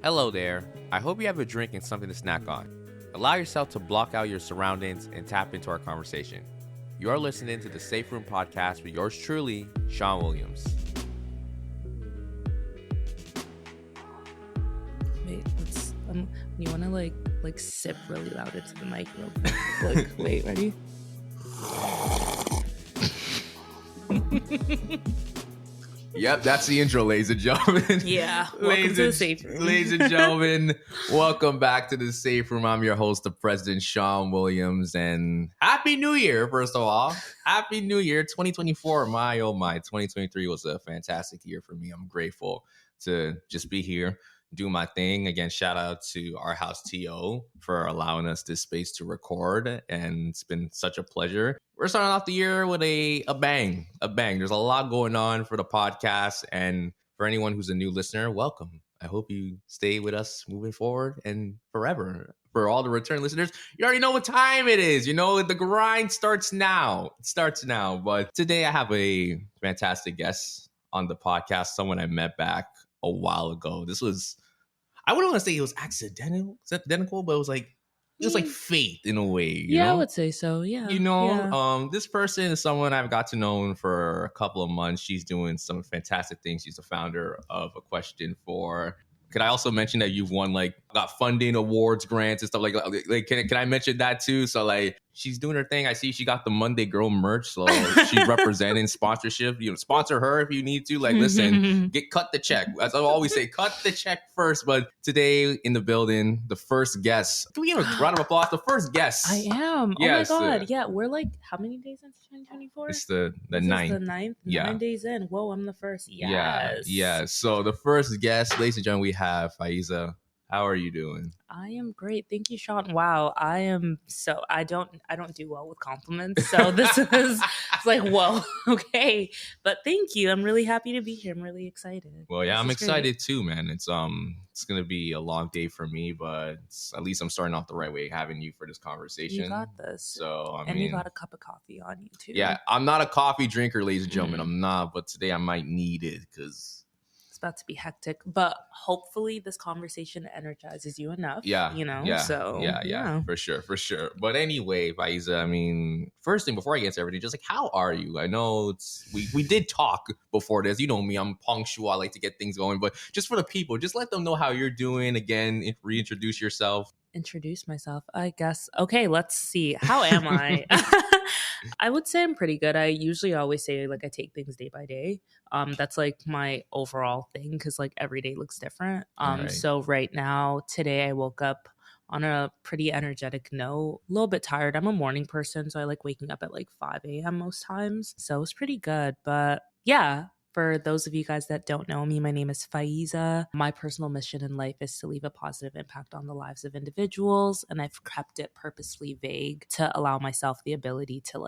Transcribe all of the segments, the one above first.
Hello there. I hope you have a drink and something to snack on. Allow yourself to block out your surroundings and tap into our conversation. You are listening to the Safe Room Podcast with yours truly, Sean Williams. Wait, let's. You want to like sip really loud into the mic real quick? Like, wait, ready? Yep, that's the intro, ladies and gentlemen. Yeah, welcome to the Safe Room. Ladies and gentlemen, welcome back to the Safe Room. I'm your host, the President, Sean Williams, and Happy New Year, first of all. Happy New Year, 2024. My, oh my, 2023 was a fantastic year for me. I'm grateful to just be here, do my thing. Again, shout out to our house TO for allowing us this space to record, and it's been such a pleasure. We're starting off the year with a bang. There's a lot going on for the podcast, and for anyone who's a new listener, welcome. I hope you stay with us moving forward and forever. For all the return listeners, you already know what time it is. You know, the grind starts now. It starts now. But today I have a fantastic guest on the podcast, someone I met back a while ago. This was, I wouldn't want to say it was accidental, but it was like fate in a way. You know? I would say so. Yeah. This person is someone I've got to know for a couple of months. She's doing some fantastic things. She's the founder of A Question For. Could I also mention that you've won, got funding awards, grants and stuff like can I mention that too? So she's doing her thing. I see she got the Monday Girl merch. So she's representing sponsorship. Sponsor her if you need to. Listen, cut the check. As I always say, cut the check first. But today in the building, the first guest. Can we give a round of applause? The first guest. I am. Yes. Oh my God. Yeah. We're how many days into 2024? It's the ninth. The ninth. Yeah. 9 days in. Whoa, I'm the first. Yes. Yeah. So the first guest, ladies and gentlemen, we have Faizah. How are you doing? I am great. Thank you, Sean. Wow. I don't do well with compliments. So this is it's like, whoa, okay. But thank you. I'm really happy to be here. I'm really excited. Well, yeah, I'm excited too, man. It's gonna be a long day for me, but at least I'm starting off the right way having you for this conversation. You got this. So you got a cup of coffee on you too. Yeah, I'm not a coffee drinker, ladies and gentlemen. I'm not, but today I might need it because it's about to be hectic, but hopefully this conversation energizes you enough. Yeah. For sure. But anyway, Faizah, first thing before I get to everything, just how are you? I know we did talk before this. You know me, I'm punctual. I like to get things going, but just for the people, just let them know how you're doing. Again, reintroduce yourself. Introduce myself, I guess. Okay, let's see. How am I? I would say I'm pretty good. I usually always say I take things day by day. That's my overall thing because every day looks different. Right. So right now, today I woke up on a pretty energetic note, a little bit tired. I'm a morning person, so I like waking up at 5 a.m. most times. So it's pretty good. But yeah. For those of you guys that don't know me, my name is Faizah. My personal mission in life is to leave a positive impact on the lives of individuals, and I've kept it purposely vague to allow myself the ability to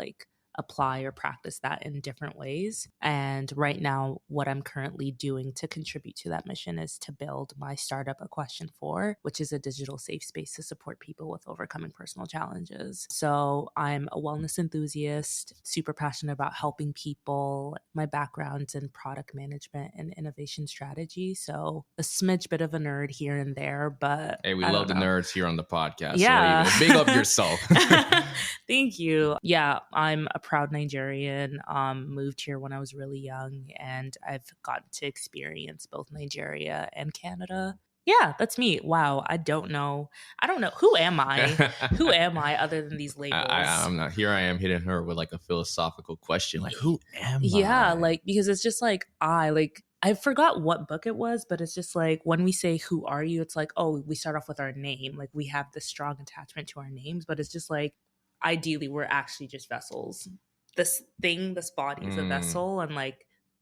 apply or practice that in different ways. And right now, what I'm currently doing to contribute to that mission is to build my startup, A Question For, which is a digital safe space to support people with overcoming personal challenges. So I'm a wellness enthusiast, super passionate about helping people. My background's in product management and innovation strategy. So a smidge bit of a nerd here and there, but hey, we love the nerds here on the podcast. Yeah. So big up yourself. Thank you. Yeah, I'm a proud Nigerian, moved here when I was really young, and I've gotten to experience both Nigeria and Canada. Yeah, that's me. Wow, I don't know. Who am I? Who am I other than these labels? I'm not. Here I am hitting her with a philosophical question. Who am I? Yeah, because it's just I forgot what book it was, but it's just when we say, who are you? It's we start off with our name. We have this strong attachment to our names, but it's just ideally we're actually just vessels. This body is a vessel, and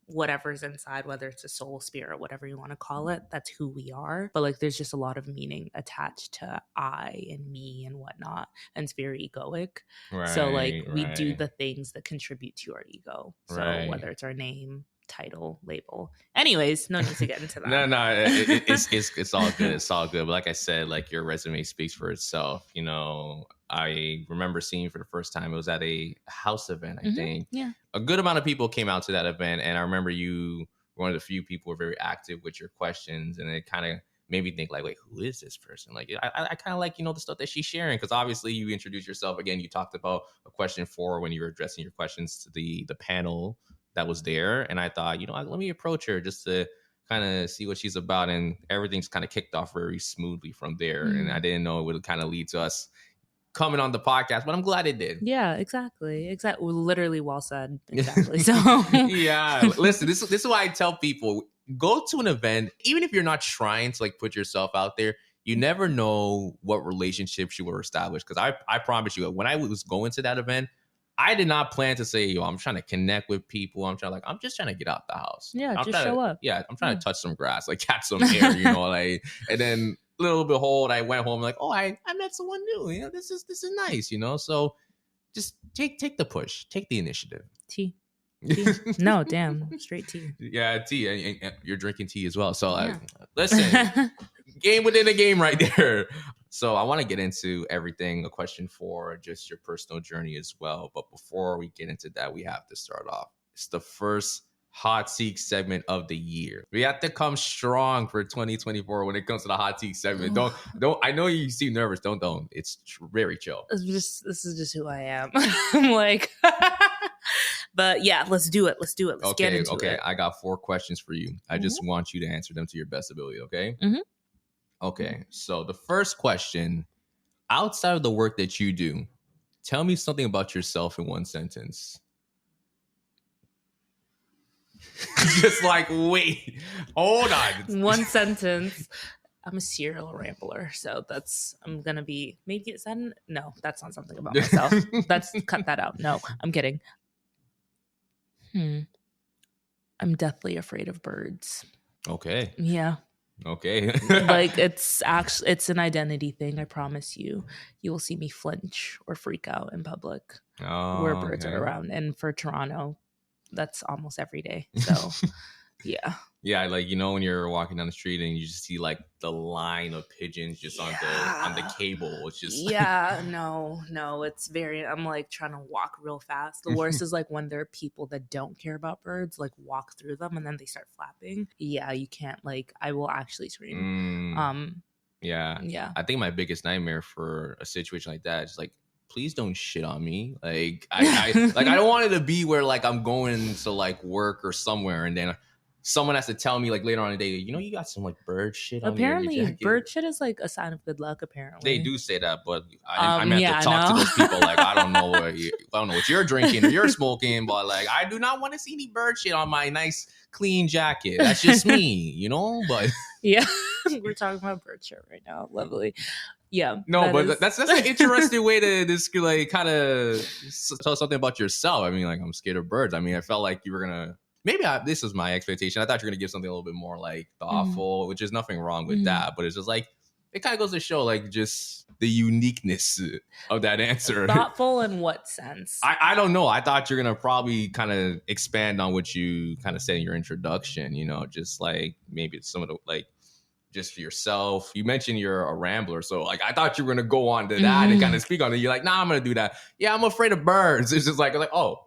whatever's inside, whether it's a soul, spirit, whatever you want to call it, that's who we are. But there's just a lot of meaning attached to I and me and whatnot, and it's very egoic. Right, so we do the things that contribute to our ego. So whether it's our name, title, label. Anyways, no need to get into that. No, it's all good. It's all good. But like I said, your resume speaks for itself. I remember seeing for the first time, it was at a house event, I think. Yeah. A good amount of people came out to that event. And I remember you were one of the few people who were very active with your questions. And it kind of made me think like, wait, who is this person? Like, I kind of like, the stuff that she's sharing, because obviously you introduced yourself. Again, you talked about a question 4 when you were addressing your questions to the panel that was there. And I thought, let me approach her just to kind of see what she's about. And everything's kind of kicked off very smoothly from there. And I didn't know it would kind of lead to us coming on the podcast, but I'm glad it did. Yeah, exactly. Literally well said. Exactly. So yeah, listen, this is why I tell people, go to an event, even if you're not trying to like put yourself out there. You never know what relationships you will establish. Because I promise you, when I was going to that event, I did not plan to say, I'm trying to connect with people. I'm just trying to get out the house. Yeah, just show up. Yeah, I'm trying to touch some grass, like catch some air, like, and then little behold, I went home like, I met someone new. This is nice, So just take the push, take the initiative. Tea. No, damn, straight tea. Yeah, tea. And you're drinking tea as well. So listen, game within a game right there. So I want to get into everything, a question for just your personal journey as well. But before we get into that, we have to start off. It's the first Hot Seek segment of the year. We have to come strong for 2024 when it comes to the Hot Seek segment. Don't. I know you seem nervous. Don't. It's very chill. This is just who I am. I'm like, but yeah, let's do it. Let's get into it. Okay. I got 4 questions for you. I just want you to answer them to your best ability. Okay. Mm-hmm. Okay. So the first question: outside of the work that you do, tell me something about yourself in 1 sentence. Just like, wait, hold on. 1 sentence. I'm a serial rambler, so I'm gonna be. Maybe is that? No, that's not something about myself. Cut that out. No, I'm kidding. I'm deathly afraid of birds. Okay. Yeah. Okay. Like it's an identity thing. I promise you will see me flinch or freak out in public where birds are around. And for Toronto, that's almost every day. So yeah. Yeah, like when you're walking down the street and you just see like the line of pigeons just on the cable. It's just no, it's very. I'm like trying to walk real fast. The worst is like when there are people that don't care about birds, like walk through them and then they start flapping. Yeah, you can't. Like I will actually scream. Yeah. I think my biggest nightmare for a situation like that is like, please don't shit on me. Like I don't want it to be where like I'm going to like work or somewhere and then someone has to tell me like later on in the day, you got some like bird shit on your jacket. Apparently, bird shit is like a sign of good luck. Apparently, they do say that, but I meant to talk to those people. Like I don't know what you're drinking or you're smoking, but like I do not want to see any bird shit on my nice clean jacket. That's just me, But yeah, we're talking about bird shit right now. Lovely. Yeah. No, but that's an interesting way to just like kind of tell something about yourself. I mean, like I'm scared of birds. I mean, I felt like you were gonna. Maybe this was my expectation. I thought you were going to give something a little bit more like thoughtful, which is nothing wrong with that. But it's just like, it kind of goes to show like just the uniqueness of that answer. Thoughtful in what sense? I don't know. I thought you're going to probably kind of expand on what you kind of said in your introduction, just like maybe some of the like just for yourself. You mentioned you're a rambler. So like, I thought you were going to go on to that and kind of speak on it. You're like, nah, I'm going to do that. Yeah, I'm afraid of birds. It's just like, oh.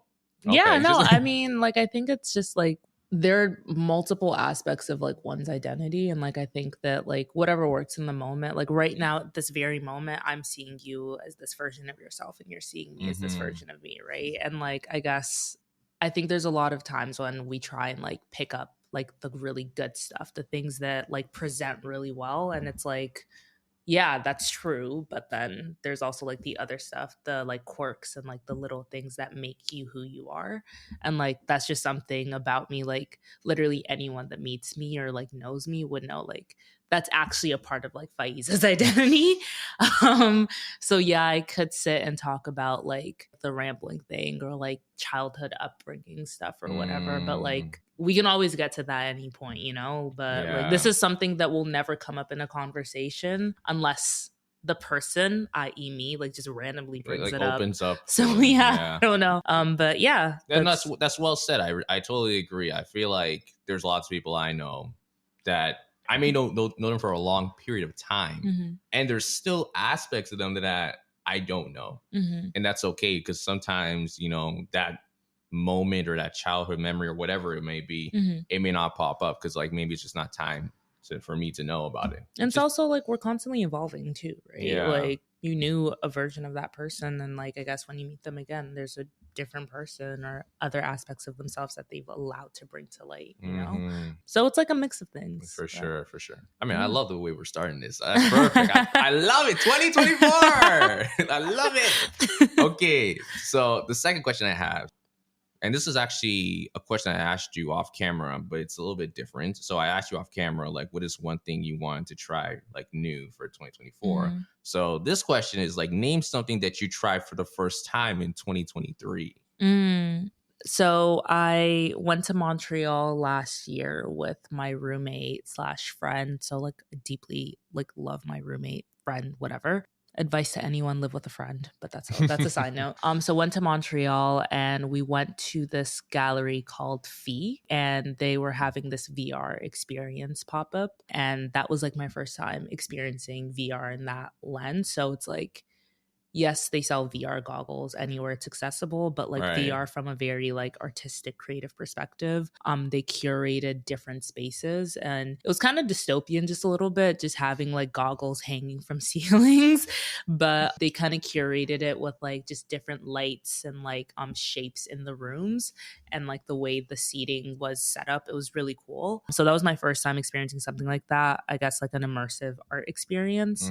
Okay. Yeah, no, I mean, like, I think it's just like there are multiple aspects of like one's identity. And like, I think that like whatever works in the moment, like right now, at this very moment, I'm seeing you as this version of yourself and you're seeing me as this version of me. Right. And like, I think there's a lot of times when we try and like pick up like the really good stuff, the things that like present really well. And it's like, yeah, that's true. But then there's also like the other stuff, the like quirks and like the little things that make you who you are. And like, that's just something about me. Like literally anyone that meets me or like knows me would know like that's actually a part of like Faizah's identity. So yeah, I could sit and talk about like the rambling thing or like childhood upbringing stuff or whatever. But like, we can always get to that at any point, but like this is something that will never come up in a conversation unless the person, i.e. me, like just randomly brings it up. Opens up. So yeah, I don't know. But yeah. And that's well said. I totally agree. I feel like there's lots of people I know that I may know them for a long period of time. And there's still aspects of them that I don't know. And that's okay because sometimes, that moment or that childhood memory or whatever it may be, it may not pop up because like maybe it's just not time for me to know about it. And it's also like we're constantly evolving too, right? Yeah. Like you knew a version of that person, and like I guess when you meet them again, there's a different person or other aspects of themselves that they've allowed to bring to light, you know? So it's like a mix of things. For sure. I mean, Yeah. I love the way we're starting this. That's perfect. I love it. 2024. I love it. Okay. So the second question I have, and this is actually a question I asked you off camera, but it's a little bit different. So I asked you off camera, like, what is one thing you want to try, like, new for 2024? So this question is like, name something that you tried for the first time in 2023. So I went to Montreal last year with my roommate / friend. So like deeply like love my roommate, friend, whatever. Advice to anyone: live with a friend, but that's a side note. So went to Montreal and we went to this gallery called Fee, and they were having this VR experience pop up, and that was like my first time experiencing VR in that lens. So it's like, yes, they sell VR goggles anywhere it's accessible, but like VR from a very like artistic, creative perspective. They curated different spaces, and it was kind of dystopian just a little bit, just having like goggles hanging from ceilings, but they kind of curated it with like just different lights and like shapes in the rooms, and like the way the seating was set up. It was really cool. So that was my first time experiencing something like that. I guess like an immersive art experience.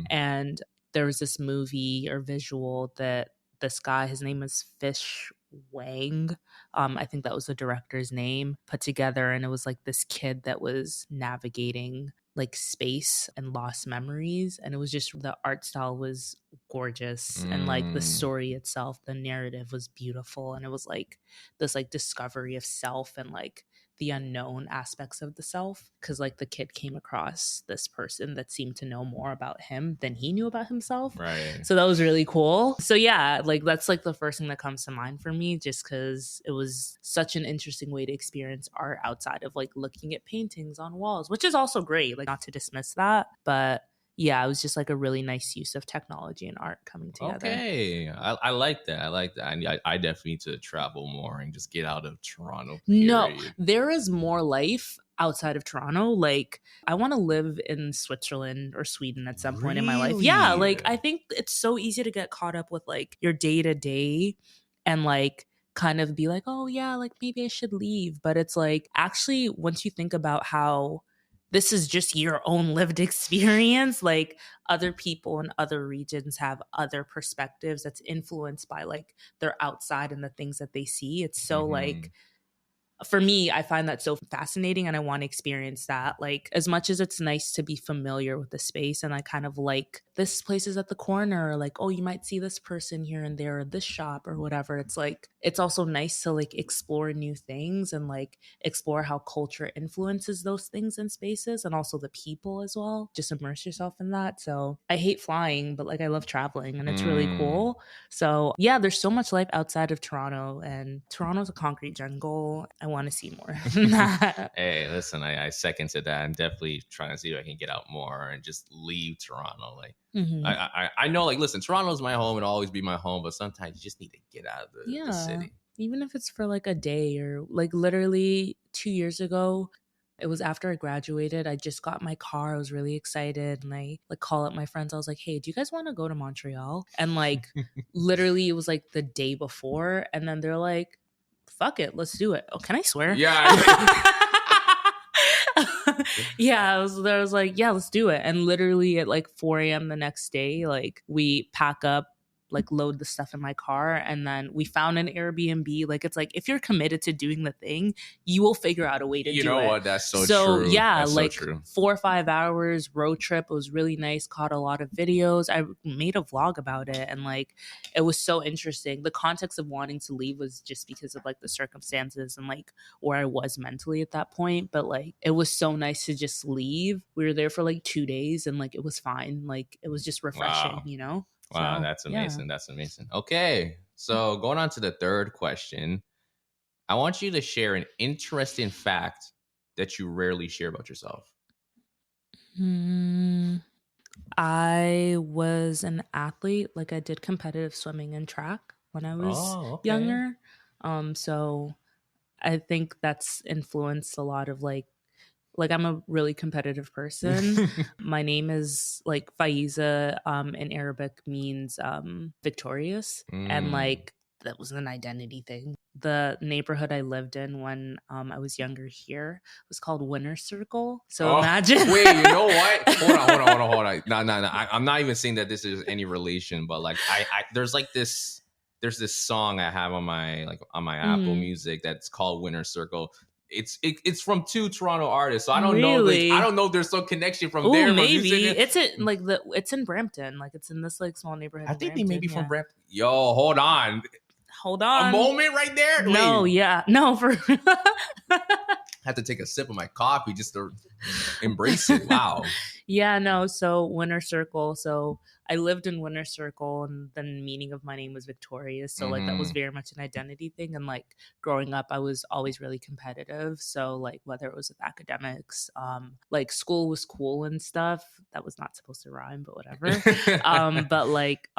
And there was this movie or visual that this guy, his name is Fish Wang, I think that was the director's name, put together, and it was like this kid that was navigating like space and lost memories, and it was just, the art style was gorgeous, and like the story itself, the narrative was beautiful, and it was like this like discovery of self and like the unknown aspects of the self, because like the kid came across this person that seemed to know more about him than he knew about himself. So that was really cool. So yeah, like that's like the first thing that comes to mind for me, just because it was such an interesting way to experience art outside of like looking at paintings on walls, which is also great, like not to dismiss that, but yeah, it was just like a really nice use of technology and art coming together. Okay. I like that. I definitely need to travel more and just get out of Toronto. No, there is more life outside of Toronto. Like I want to live in Switzerland or Sweden at some point in my life. Yeah, like I think it's so easy to get caught up with like your day to day and like kind of be like, oh yeah, like maybe I should leave. But it's like, actually, once you think about how this is just your own lived experience, like other people in other regions have other perspectives that's influenced by like their outside and the things that they see. It's so like, for me, I find that so fascinating, and I want to experience that. Like, as much as it's nice to be familiar with the space, and I kind of like, this place is at the corner, like, oh, you might see this person here and there, or this shop or whatever. It's like, it's also nice to like explore new things and like explore how culture influences those things in spaces, and also the people as well. Just immerse yourself in that. So I hate flying, but like I love traveling, and it's really cool. So yeah, there's so much life outside of Toronto, and Toronto's a concrete jungle. I want to see more. Hey, listen, I second to that. I'm definitely trying to see if I can get out more and just leave Toronto. Like, I know, like, listen, Toronto's my home and always be my home, but sometimes you just need to get out of the city. Even if it's for like a day, or like literally 2 years ago, it was after I graduated. I just got my car. I was really excited. And I like call up my friends. I was like, hey, do you guys want to go to Montreal? And like literally it was like the day before. And then they're like, fuck it, let's do it. Oh, can I swear? Yeah. Yeah, I was like, yeah, let's do it. And literally at like 4 a.m. the next day, like we pack up, like load the stuff in my car, and then we found an Airbnb. Like, it's like, if you're committed to doing the thing, you will figure out a way to do it. You know what? That's so true. Yeah, that's like so true. 4 or 5 hours road trip. It was really nice. Caught a lot of videos. I made a vlog about it, and like it was so interesting. The context of wanting to leave was just because of like the circumstances and like where I was mentally at that point. But like it was so nice to just leave. We were there for like 2 days, and like it was fine. Like it was just refreshing, you know? Wow, So, that's amazing. Yeah. That's amazing. Okay, so going on to the third question, I want you to share an interesting fact that you rarely share about yourself. I was an athlete. Like I did competitive swimming and track when I was younger. So I think that's influenced a lot of like Like, I'm a really competitive person. My name is like Faiza, in Arabic means victorious. And like, that was an identity thing. The neighborhood I lived in when I was younger here was called Winter Circle. So imagine. Wait, you know what? Hold on. No. I'm not even saying that this is any relation, but like, I there's this song I have on my Apple Music that's called Winter Circle. It's from two Toronto artists, so I don't know. Like, I don't know if there's some connection from there. Maybe it's in Brampton. Like, it's in this like small neighborhood. I think they may be from Brampton. Yo, hold on. A moment right there. No, wait. Yeah, no. For I had to take a sip of my coffee just to embrace it. Wow. Yeah, no. So Winter Circle. So I lived in Winter Circle, and the meaning of my name was Victorious. So like, that was very much an identity thing. And like, growing up, I was always really competitive. So like, whether it was with academics, like school was cool and stuff. That was not supposed to rhyme, but whatever. But like,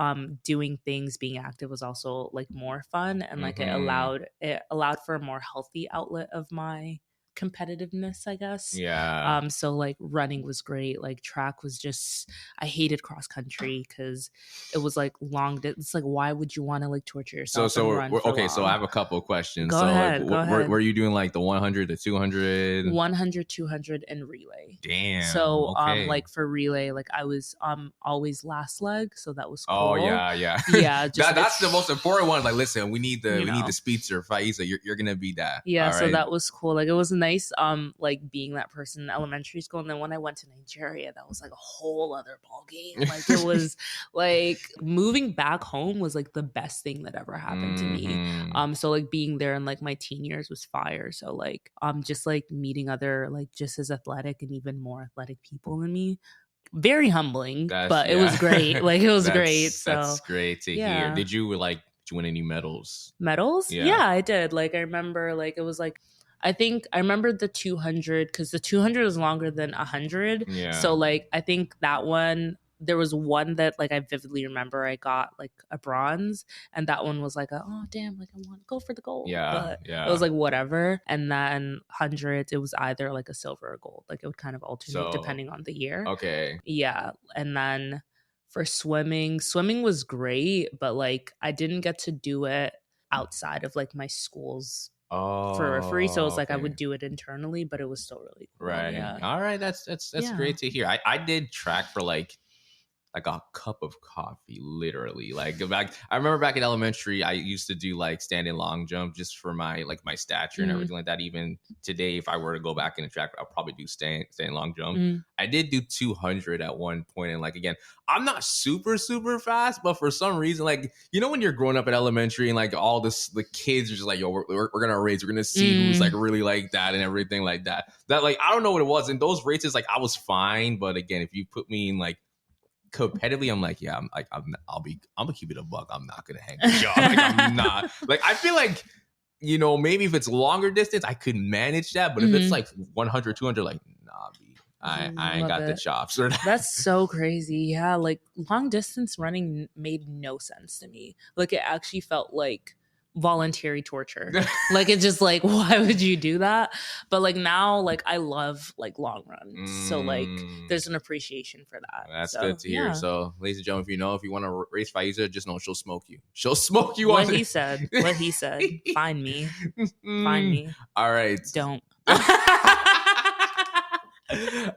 doing things, being active was also like more fun, and like, it allowed for a more healthy outlet of my competitiveness, I guess. Yeah. So like, running was great. Like, track was just, I hated cross country because it was like long. It's like, why would you want to like torture yourself? So okay. So I have a couple of questions. Go ahead. Were you doing like the 100, the 200, 100, 200, and relay? Damn. So like, for relay, like, I was always last leg, so that was cool. Oh yeah. That's the most important one. Like, listen, we need the speedster, Faiza. You're gonna be that. Yeah. So that was cool. Like, it was nice, like, being that person in elementary school. And then when I went to Nigeria, that was like a whole other ball game. Like, it was like, moving back home was like the best thing that ever happened to me. So like, being there in like my teen years was fire. So like, just like meeting other like just as athletic and even more athletic people than me, very humbling. But it was great. Like, it was great. So that's great to hear. Did you win any medals? Yeah, I did. Like, I remember, like, it was like, I think I remember the 200, because the 200 is longer than 100. Yeah. So like, I think that one, there was one that like, I vividly remember I got like a bronze, and that one was like, oh damn, like, I want to go for the gold. But it was like, whatever. And then hundreds, it was either like a silver or gold. Like, it would kind of alternate depending on the year. Okay. Yeah. And then for swimming was great, but like, I didn't get to do it outside of like my school's for free. So it was like, I would do it internally, but it was still really cool. Right. Yeah. All right. That's great to hear. I did track for like a cup of coffee, literally. Like, I remember back in elementary, I used to do like standing long jump just for my stature and everything like that. Even today, if I were to go back in the track, I'll probably do standing long jump. I did do 200 at one point, and like, again, I'm not super fast, but for some reason, like, you know, when you're growing up at elementary and like all the kids are just like, yo, we're gonna race, we're gonna see who's like really like that and everything like that. That, like, I don't know what it was in those races. Like, I was fine, but again, if you put me in like competitively, I'm like, yeah, I'm gonna keep it a buck. I'm not gonna hang with y'all. Like, I'm not. Like, I feel like, you know, maybe if it's longer distance, I could manage that. But if it's like 100, 200, like, nah, B, I ain't got the chops. That's so crazy. Yeah, like, long distance running made no sense to me. Like, it actually felt like voluntary torture. Like, it's just like, why would you do that? But like, now, like, I love like long runs, so like, there's an appreciation for that. That's good to hear. So, ladies and gentlemen, if you want to race Faiza, just know she'll smoke you what he said find me. All right, don't.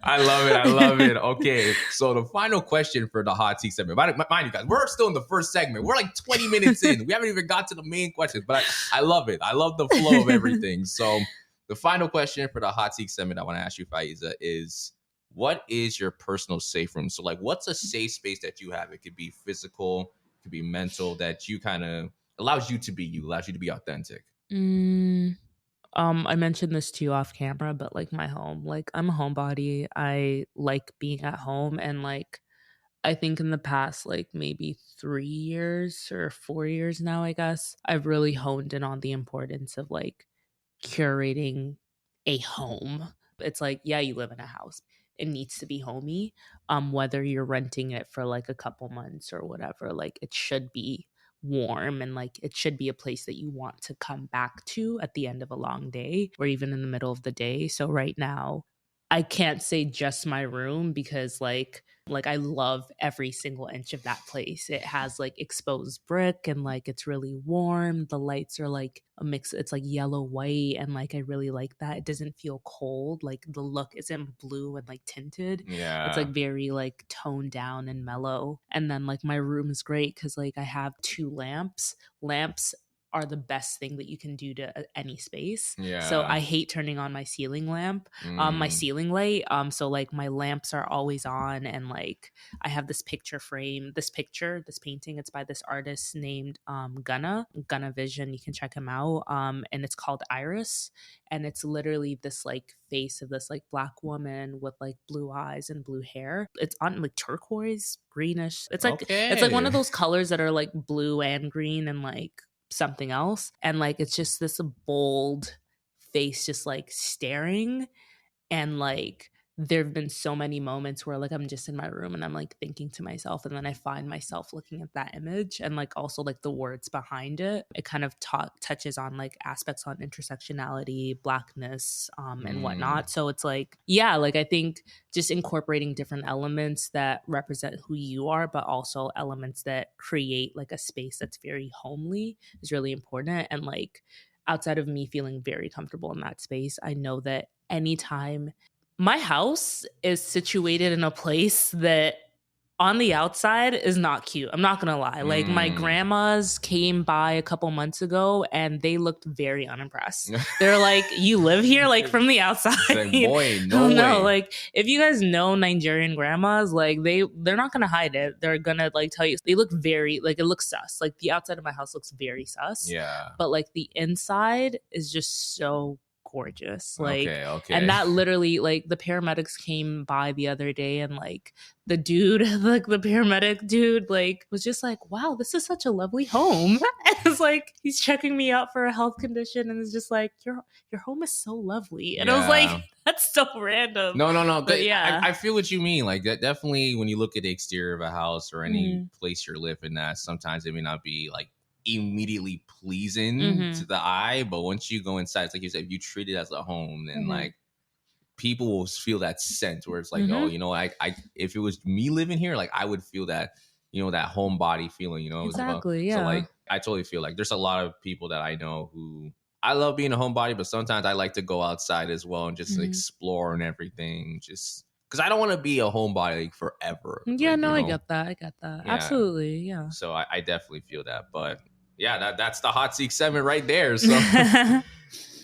I love it. Okay, so the final question for the hot tea segment. Mind you guys, we're still in the first segment. We're like 20 minutes in. We haven't even got to the main questions, but I love it. I love the flow of everything. So the final question for the hot tea segment I want to ask you, Faiza, is what is your personal safe room? So like, what's a safe space that you have? It could be physical, it could be mental, that you kind of allows you to be you, allows you to be authentic. I mentioned this to you off camera, but like, my home, like, I'm a homebody. I like being at home, and like, I think in the past, like, maybe 3 years or 4 years now, I guess, I've really honed in on the importance of like curating a home. It's like, yeah, you live in a house. It needs to be homey. Whether you're renting it for like a couple months or whatever, like, it should be warm, and like, it should be a place that you want to come back to at the end of a long day or even in the middle of the day. So right now, I can't say just my room because like I love every single inch of that place. It has like exposed brick and like it's really warm. The lights are like a mix. It's like yellow white and like I really like that. It doesn't feel cold. Like the look isn't blue and like tinted. Yeah. It's like very like toned down and mellow. And then like my room is great because like I have 2 lamps. Lamps are the best thing that you can do to any space. Yeah. So I hate turning on my ceiling lamp, my ceiling light. So like my lamps are always on, and like I have this picture frame, this painting. It's by this artist named Gunna Vision. You can check him out. And it's called Iris, and it's literally this like face of this like black woman with like blue eyes and blue hair. It's on like turquoise, greenish. It's like it's like one of those colors that are like blue and green and like something else, and like it's just this bold face just like staring, and like there have been so many moments where like I'm just in my room and I'm like thinking to myself, and then I find myself looking at that image and like also like the words behind it. It kind of touches on like aspects on intersectionality, blackness, and whatnot. So it's like, yeah, like I think just incorporating different elements that represent who you are, but also elements that create like a space that's very homely is really important. And like outside of me feeling very comfortable in that space, I know that anytime my house is situated in a place that on the outside is not cute. I'm not gonna lie. Like my grandmas came by a couple months ago and they looked very unimpressed. They're like, "You live here?" Like from the outside. Like, boy, no way. Like if you guys know Nigerian grandmas, like they're not gonna hide it. They're gonna like tell you. They look very like it looks sus. Like the outside of my house looks very sus. Yeah. But like the inside is just so gorgeous. Like okay. and that literally like the paramedics came by the other day and like the dude, like the paramedic dude, like was just like, wow, this is such a lovely home. And it's like he's checking me out for a health condition and it's just like your home is so lovely. And I was like, that's so random. No. But yeah. I feel what you mean. Like that definitely when you look at the exterior of a house or any place you're living at, sometimes it may not be like immediately pleasing to the eye, but once you go inside, it's like you said, if you treat it as a home, then like people will feel that sense where it's like, oh, you know, I if it was me living here, like I would feel that, you know, that homebody feeling, you know. Exactly. So like I totally feel like there's a lot of people that I know who I love being a homebody, but sometimes I like to go outside as well and just explore and everything, just because I don't want to be a homebody forever. Yeah, like, no, you know? I get that. Yeah. Absolutely, yeah. So I definitely feel that, but yeah, that's the hot seat segment right there. So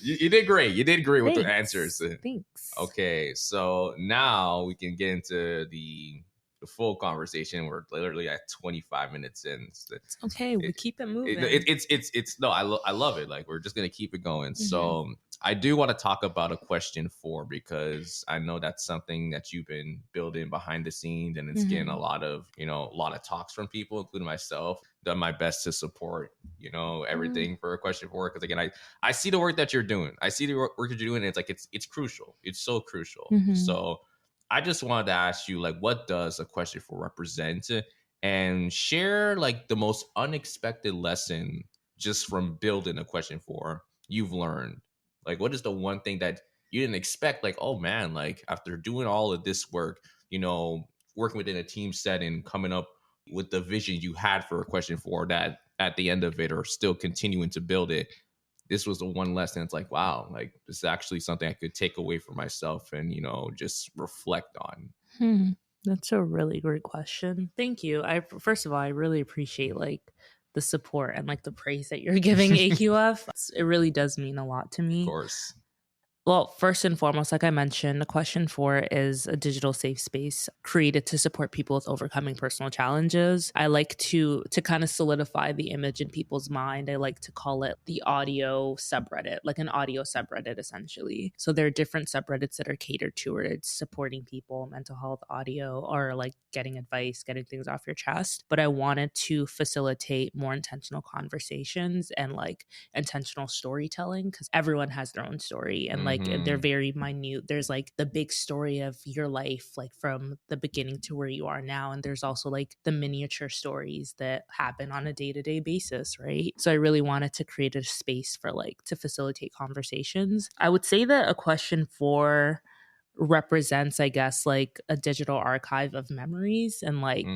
you did great. You did great with the answers. Thanks. Okay, so now we can get into the full conversation. We're literally at 25 minutes in. It's okay. We keep it moving. It's no, I love it. Like we're just gonna keep it going. So I do want to talk about a question 4 because I know that's something that you've been building behind the scenes, and it's getting a lot of talks from people, including myself. Done my best to support, everything for a question 4 because again, I see the work that you're doing. I see the work that you're doing. And it's like it's crucial. It's so crucial. So I just wanted to ask you, like, what does a question 4 represent? And share like the most unexpected lesson just from building a question 4 you've learned. Like, what is the one thing that you didn't expect? Like, oh man, like after doing all of this work, working within a team setting, coming up with the vision you had for a question 4 that at the end of it or still continuing to build it, this was the one lesson. It's like, wow, like this is actually something I could take away for myself and, just reflect on. That's a really great question. Thank you. First of all, I really appreciate like the support and like the praise that you're giving AQF. It really does mean a lot to me. Of course. Well, first and foremost, like I mentioned, the question 4 is a digital safe space created to support people with overcoming personal challenges. I like to kind of solidify the image in people's mind. I like to call it the audio subreddit, like an audio subreddit, essentially. So there are different subreddits that are catered towards supporting people, mental health, audio, or like getting advice, getting things off your chest. But I wanted to facilitate more intentional conversations and like intentional storytelling because everyone has their own story and like they're very minute. There's like the big story of your life, like from the beginning to where you are now. And there's also like the miniature stories that happen on a day-to-day basis, right? So I really wanted to create a space for like to facilitate conversations. I would say that a question 4 represents, I guess, like a digital archive of memories and like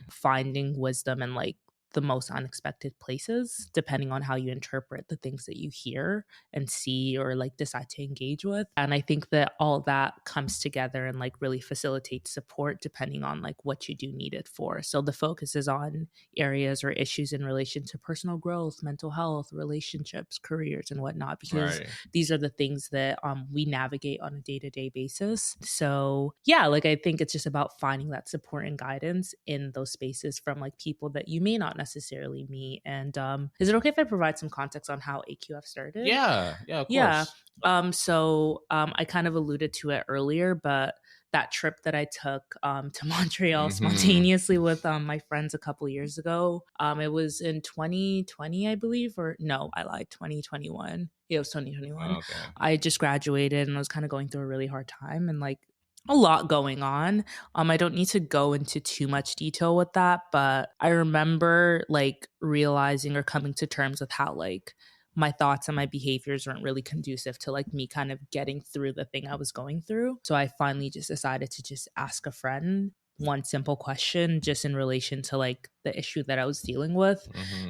finding wisdom and like the most unexpected places, depending on how you interpret the things that you hear and see or like decide to engage with. And I think that all that comes together and like really facilitates support depending on like what you do need it for. So the focus is on areas or issues in relation to personal growth, mental health, relationships, careers, and whatnot, because these are the things that we navigate on a day-to-day basis. So yeah, like I think it's just about finding that support and guidance in those spaces from like people that you may not necessarily meet. And is it okay if I provide some context on how AQF started? Yeah, of course. So I kind of alluded to it earlier, but that trip that I took to Montreal spontaneously with my friends a couple years ago, it was in 2020, I believe, or no, I lied, 2021. Yeah, it was 2021. Okay. I just graduated and I was kind of going through a really hard time and like a lot going on. I don't need to go into too much detail with that, but I remember like realizing or coming to terms with how like my thoughts and my behaviors weren't really conducive to like me kind of getting through the thing I was going through. So I finally just decided to just ask a friend one simple question just in relation to like the issue that I was dealing with.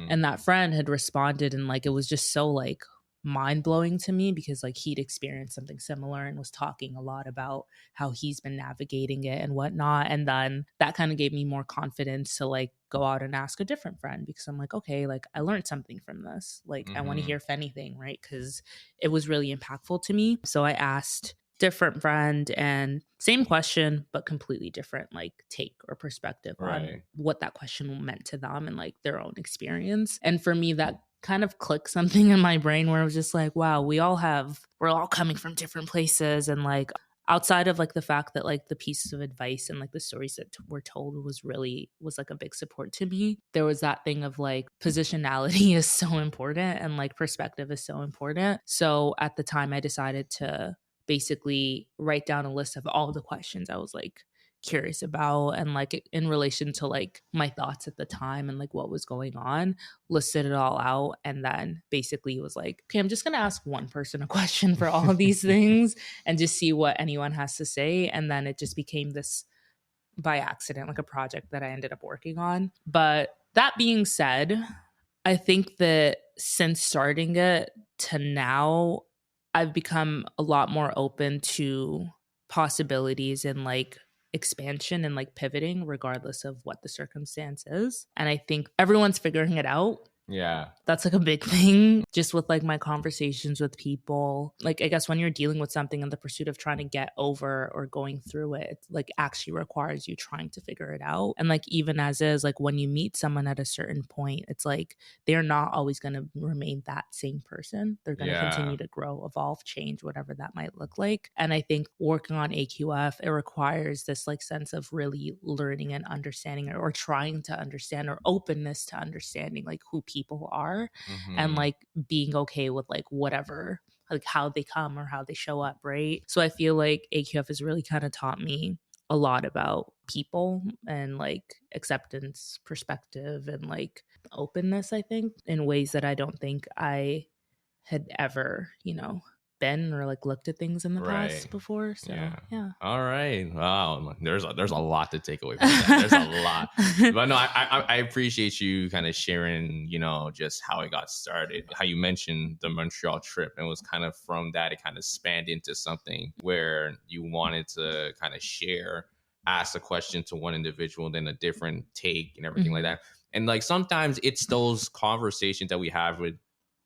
And that friend had responded and like it was just so like mind blowing to me because like he'd experienced something similar and was talking a lot about how he's been navigating it and whatnot. And then that kind of gave me more confidence to like go out and ask a different friend because I'm like, okay, like I learned something from this. Like I want to hear if anything, right? Because it was really impactful to me. So I asked different friend and same question but completely different like take or perspective on what that question meant to them and like their own experience. And for me that kind of clicked something in my brain where I was just like, wow, we're all coming from different places. And like outside of like the fact that like the pieces of advice and like the stories that were told was like a big support to me, there was that thing of like positionality is so important and like perspective is so important. So at the time I decided to basically write down a list of all the questions I was like curious about and like in relation to like my thoughts at the time and like what was going on, listed it all out, and then basically was like, okay, I'm just gonna ask one person a question for all of these things and just see what anyone has to say. And then it just became this by accident like a project that I ended up working on. But that being said, I think that since starting it to now, I've become a lot more open to possibilities and like expansion and like pivoting regardless of what the circumstance is. And I think everyone's figuring it out. Yeah. That's like a big thing just with like my conversations with people. Like I guess when you're dealing with something in the pursuit of trying to get over or going through it, like actually requires you trying to figure it out. And like even as is, like when you meet someone at a certain point, it's like they're not always going to remain that same person. They're going to continue to grow, evolve, change, whatever that might look like. And I think working on AQF, it requires this like sense of really learning and understanding or trying to understand or openness to understanding like who people are and like being okay with like whatever, like how they come or how they show up, right? So I feel like AQF has really kind of taught me a lot about people and like acceptance, perspective, and like openness, I think, in ways that I don't think I had ever, been or like looked at things in the past before. So yeah. All right. Wow. There's a lot to take away from that. There's a lot. But no, I appreciate you kind of sharing, just how it got started. How you mentioned the Montreal trip, and it was kind of from that it kind of spanned into something where you wanted to kind of ask a question to one individual, then a different take and everything like that. And like sometimes it's those conversations that we have with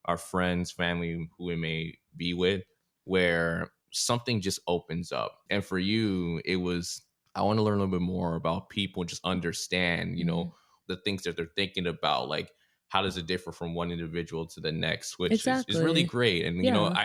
our friends, family, who we may be with, where something just opens up. And for you, it was, I want to learn a little bit more about people, just understand, the things that they're thinking about. Like, how does it differ from one individual to the next, which is really great. And,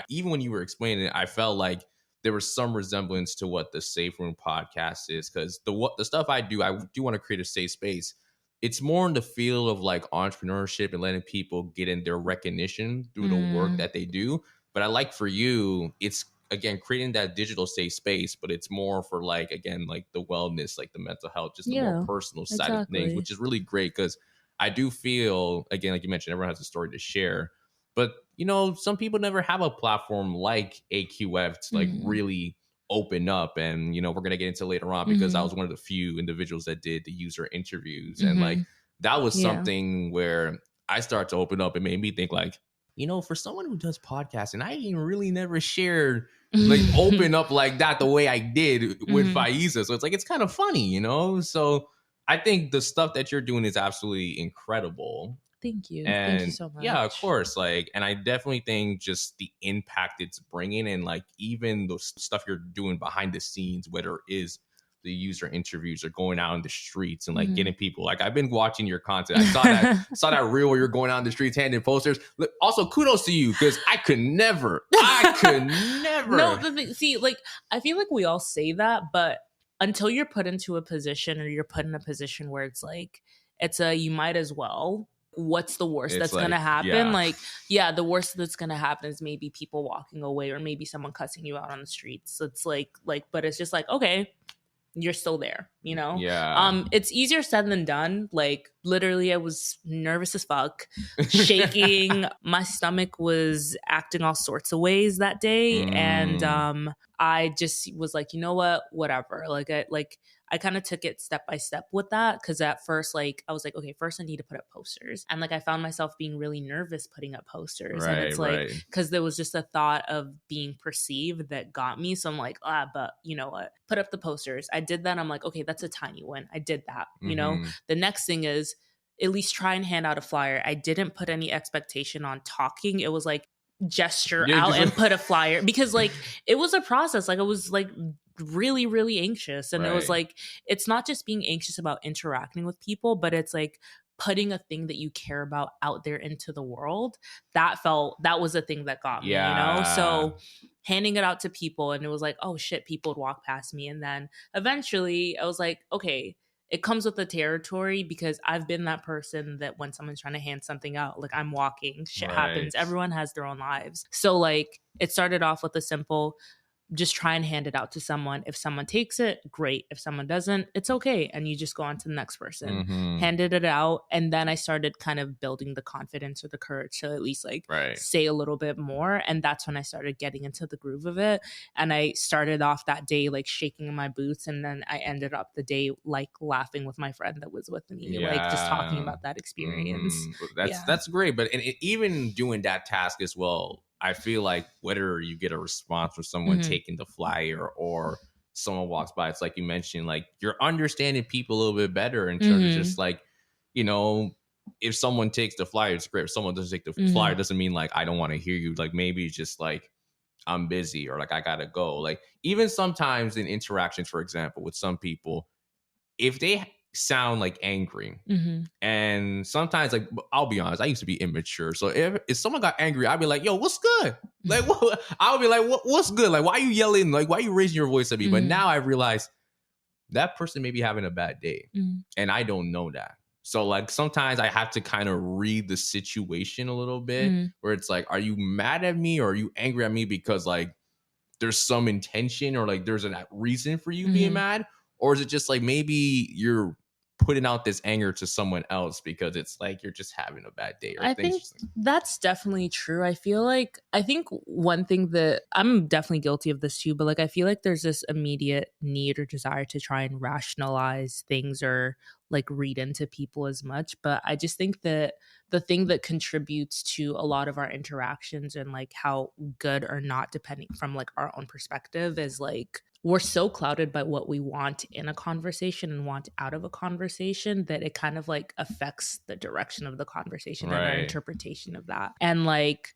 even when you were explaining it, I felt like there was some resemblance to what the Safe Room podcast is, because the stuff I do want to create a safe space. It's more in the field of like entrepreneurship and letting people get in their recognition through the work that they do. But I like for you, it's again creating that digital safe space, but it's more for like, again, like the wellness, like the mental health, just the more personal side of things, which is really great. Because I do feel, again, like you mentioned, everyone has a story to share. But some people never have a platform like AQF to like really open up. And, we're going to get into later on because I was one of the few individuals that did the user interviews. And like, that was something where I started to open up. It made me think like, for someone who does podcasting, I ain't really never shared like open up like that the way I did with Faizah. So it's like, it's kind of funny, So I think the stuff that you're doing is absolutely incredible. Thank you. And Thank you so much. yeah, of course. Like, and I definitely think just the impact it's bringing, and like even the stuff you're doing behind the scenes, whether it is the user interviews or going out in the streets and like getting people. Like, I've been watching your content. I saw that reel where you're going out in the streets handing posters. Look, also, kudos to you, because I could never. No, see, like, I feel like we all say that, but until you're put into a position, or you're put in a position where it's like, you might as well. What's the worst that's going to happen? Yeah. Like, yeah, the worst that's going to happen is maybe people walking away, or maybe someone cussing you out on the streets. So it's like, but it's just like, okay, you're still there, Yeah. It's easier said than done. Like, literally, I was nervous as fuck, shaking. My stomach was acting all sorts of ways that day. And I just was like, you know what, whatever. I kind of took it step by step with that, because at first, like, I was like, okay, first I need to put up posters. And like, I found myself being really nervous putting up posters. Right, and it's like, because there was just a thought of being perceived that got me. So I'm like, but you know what? Put up the posters. I did that. I'm like, okay, that's a tiny win. I did that. The next thing is at least try and hand out a flyer. I didn't put any expectation on talking. It was like, gesture out and put a flyer, because like, it was a process. Like, I was like really, really anxious. And it was like, it's not just being anxious about interacting with people, but it's like putting a thing that you care about out there into the world. That was a thing that got me, So handing it out to people, and it was like, oh shit, people would walk past me. And then eventually I was like, okay, it comes with the territory, because I've been that person that when someone's trying to hand something out, like, I'm walking, shit happens. Everyone has their own lives. So like, it started off with a simple, just try and hand it out to someone. If someone takes it, great. If someone doesn't, it's okay. And you just go on to the next person. Handed it out. And then I started kind of building the confidence or the courage to at least like say a little bit more. And that's when I started getting into the groove of it. And I started off that day like shaking in my boots. And then I ended up the day like laughing with my friend that was with me, like just talking about that experience. That's great. But even doing that task as well, I feel like whether you get a response from someone taking the flyer or someone walks by, it's like you mentioned, like, you're understanding people a little bit better in terms of just like, if someone takes the flyer, it's great. If someone doesn't take the flyer, doesn't mean like, I don't want to hear you. Like, maybe it's just like, I'm busy, or like, I gotta go. Like, even sometimes in interactions, for example, with some people, if they sound like angry, and sometimes, like, I'll be honest, I used to be immature, so if someone got angry, I'd be like, yo, what's good? Like, I would be like, what's good? Like, why are you yelling? Like, why are you raising your voice at me? But now I realize that person may be having a bad day, and I don't know that. So like, sometimes I have to kind of read the situation a little bit, where it's like, are you mad at me, or are you angry at me because like there's some intention, or like there's a reason for you being mad? Or is it just like, maybe you're putting out this anger to someone else because it's like you're just having a bad day? Or I think that's definitely true. I think one thing that I'm definitely guilty of this too, but like, I feel like there's this immediate need or desire to try and rationalize things or like read into people as much. But I just think that the thing that contributes to a lot of our interactions and like how good or not, depending from like our own perspective, is like, we're so clouded by what we want in a conversation and want out of a conversation that it kind of like affects the direction of the conversation and our interpretation of that. And like,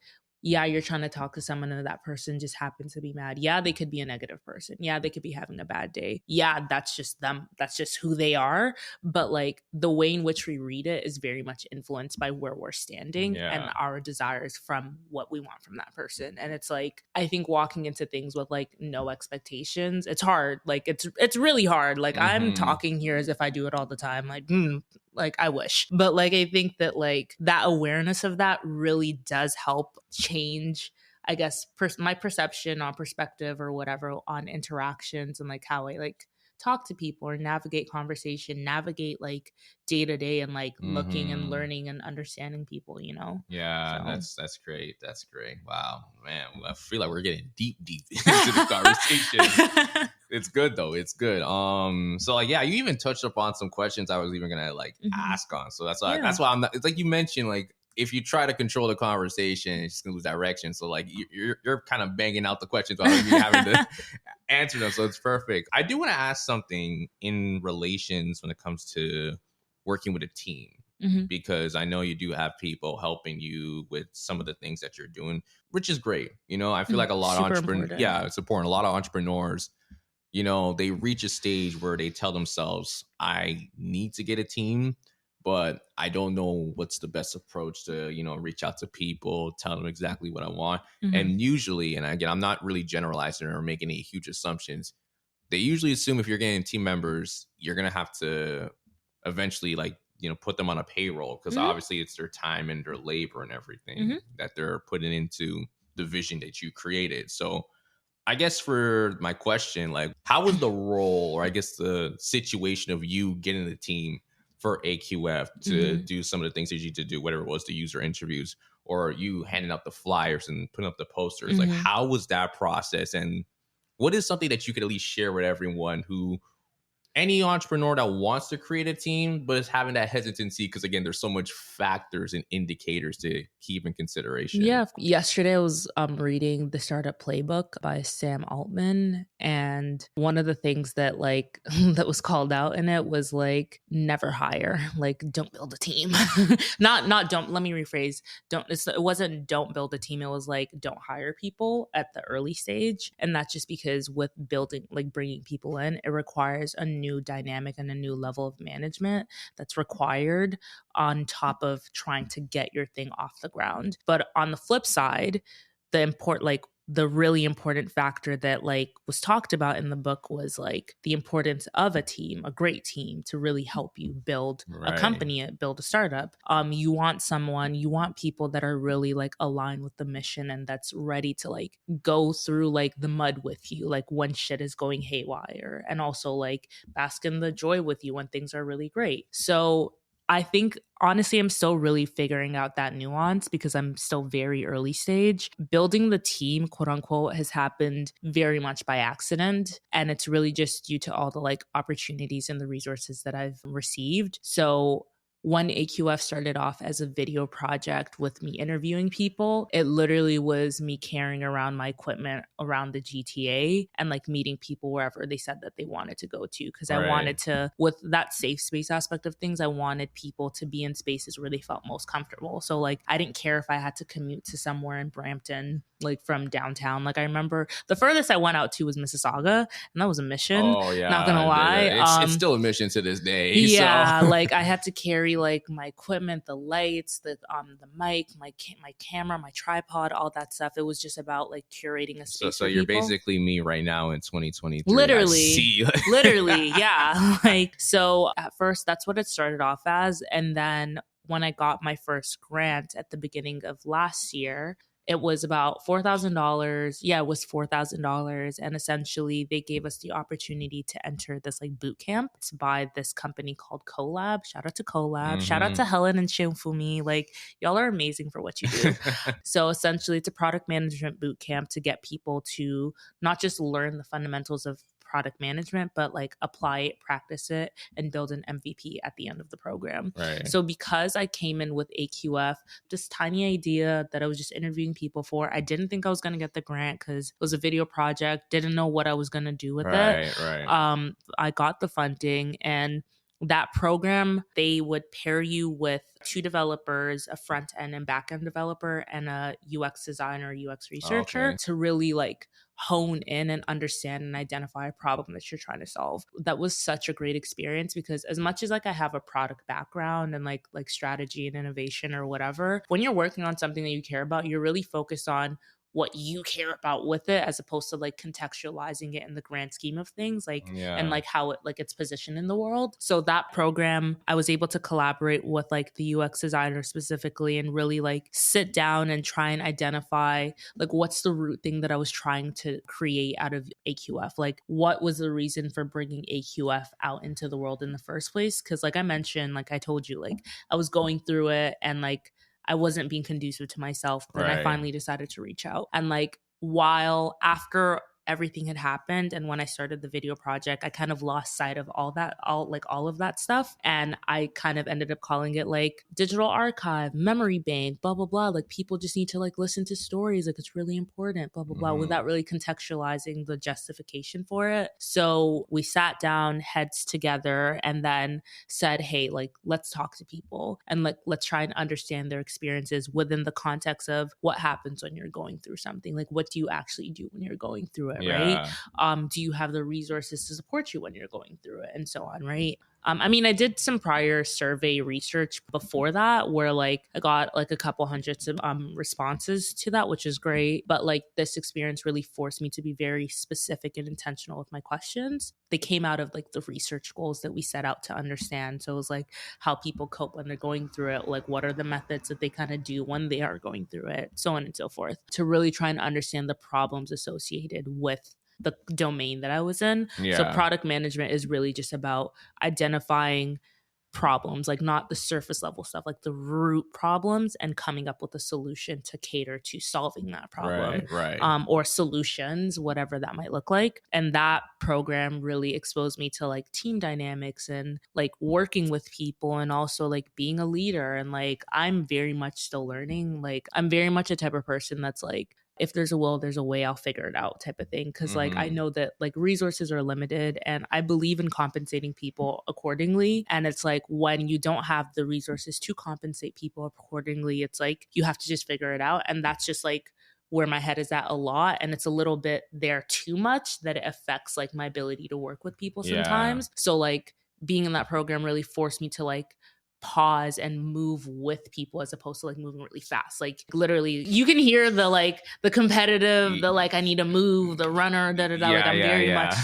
yeah, you're trying to talk to someone and that person just happens to be mad. Yeah, they could be a negative person. Yeah, they could be having a bad day. Yeah, that's just them. That's just who they are. But like, the way in which we read it is very much influenced by where we're standing and our desires from what we want from that person. And it's like, I think walking into things with like no expectations, it's hard. Like, it's really hard. Like, I'm talking here as if I do it all the time. Like, I wish. But like, I think that like that awareness of that really does help change, I guess, my perception on perspective or whatever on interactions and like how I like talk to people or navigate conversation, navigate like day to day and like looking and Mhm. learning and understanding people, you know? Yeah, So that's great. That's great. Wow, man, I feel like we're getting deep into the conversation. It's good though. It's good. So like, yeah, you even touched upon some questions I was even gonna like Mhm. ask on. So Yeah. that's why I'm not. It's like you mentioned, like if you try to control the conversation, it's just gonna lose direction. So like you're kind of banging out the questions without me having to answer them. So it's perfect. I do want to ask something in relations when it comes to working with a team, Mhm. because I know you do have people helping you with some of the things that you're doing, which is great. You know, I feel like a lot of Super entrepreneurs, important. yeah, it's important. A lot of entrepreneurs, you know, they reach a stage where they tell themselves, I need to get a team, but I don't know what's the best approach to, you know, reach out to people, tell them exactly what I want. Mhm. And usually, and again, I'm not really generalizing or making any huge assumptions. They usually assume if you're getting team members, you're going to have to eventually, like, you know, put them on a payroll, because Mhm. obviously it's their time and their labor and everything Mhm. that they're putting into the vision that you created. So, I guess for my question, like, how was the role, or I guess the situation of you getting the team for AQF to Mhm. do some of the things that you need to do, whatever it was, the user interviews, or you handing out the flyers and putting up the posters? Like, Mhm. how was that process? And what is something that you could at least share with everyone who, any entrepreneur that wants to create a team but is having that hesitancy, because again there's so much factors and indicators to keep in consideration? Yeah, yesterday I was reading The Startup Playbook by Sam Altman, and one of the things that like that was called out in it was like never hire, like don't build a team. Not don't, let me rephrase. It wasn't don't build a team, it was like don't hire people at the early stage. And that's just because with building, like bringing people in, it requires a new dynamic and a new level of management that's required on top of trying to get your thing off the ground. But on the flip side, the really important factor that like was talked about in the book was like the importance of a team, a great team, to really help you build a Right. company, build a startup. You want people that are really like aligned with the mission and that's ready to like go through like the mud with you, like when shit is going haywire, and also like bask in the joy with you when things are really great. So I think honestly, I'm still really figuring out that nuance because I'm still very early stage. Building the team, quote unquote, has happened very much by accident. And it's really just due to all the like opportunities and the resources that I've received. So when AQF started off as a video project with me interviewing people, it literally was me carrying around my equipment around the GTA and like meeting people wherever they said that they wanted to go to. Because I Right. wanted to, with that safe space aspect of things, I wanted people to be in spaces where they felt most comfortable. So like I didn't care if I had to commute to somewhere in Brampton, like from downtown. Like I remember the furthest I went out to was Mississauga, and that was a mission. Oh Not gonna yeah, lie. it's still a mission to this day. So Yeah, like I had to carry like my equipment, the lights, the mic, my camera, my tripod, all that stuff. It was just about like curating a space so for you're people. basically me right now in 2023. I Literally, see. literally, yeah. Like so at first that's what it started off as, and then when I got my first grant at the beginning of last year, it was about $4,000. Yeah, it was $4,000. And essentially, they gave us the opportunity to enter this like boot camp by this company called Collab. Shout out to Collab. Shout out Hmm. to Helen and Shifumi. Like, y'all are amazing for what you do. So essentially, it's a product management boot camp to get people to not just learn the fundamentals of product management, but like apply it, practice it, and build an MVP at the end of the program. Right. So because I came in with AQF, this tiny idea that I was just interviewing people for, I didn't think I was going to get the grant because it was a video project, didn't know what I was going to do with it. Right. I got the funding, and that program, they would pair you with 2 developers, a front end and back end developer, and a UX designer, UX researcher Okay. to really like hone in and understand and identify a problem that you're trying to solve. That was such a great experience because as much as like I have a product background and like strategy and innovation or whatever, when you're working on something that you care about, you're really focused on what you care about with it, as opposed to like contextualizing it in the grand scheme of things, like, and like how it like its position in the world. So that program, I was able to collaborate with like the UX designer specifically and really like sit down and try and identify like what's the root thing that I was trying to create out of AQF. Like what was the reason for bringing AQF out into the world in the first place? Because like I mentioned, like I told you, like I was going through it and like I wasn't being conducive to myself. Then I finally decided to reach out. And like while after everything had happened and when I started the video project, I kind of lost sight of all of that stuff. And I kind of ended up calling it like digital archive, memory bank, blah, blah, blah. Like people just need to like listen to stories. Like it's really important, blah, blah, blah, without really contextualizing the justification for it. So we sat down, heads together, and then said, hey, like, let's talk to people and like, let's try and understand their experiences within the context of what happens when you're going through something. Like, what do you actually do when you're going through it, right? Do you have the resources to support you when you're going through it, and so on, right? I mean, I did some prior survey research before that where like I got like a couple hundreds of responses to that, which is great. But like this experience really forced me to be very specific and intentional with my questions. They came out of like the research goals that we set out to understand. So it was like how people cope when they're going through it, like what are the methods that they kind of do when they are going through it, so on and so forth, to really try and understand the problems associated with the domain that I was in. So product management is really just about identifying problems, like not the surface level stuff, like the root problems, and coming up with a solution to cater to solving that problem, or solutions, whatever that might look like. And that program really exposed me to like team dynamics and like working with people and also like being a leader. And like I'm very much still learning. Like I'm very much a type of person that's like, if there's a will, there's a way, I'll figure it out type of thing. Cause like, I know that like resources are limited and I believe in compensating people accordingly. And it's like, when you don't have the resources to compensate people accordingly, it's like, you have to just figure it out. And that's just like where my head is at a lot. And it's a little bit there too much that it affects like my ability to work with people sometimes. So like being in that program really forced me to like pause and move with people as opposed to like moving really fast. Like literally you can hear the like the competitive, the like I need to move, the runner, like I'm very much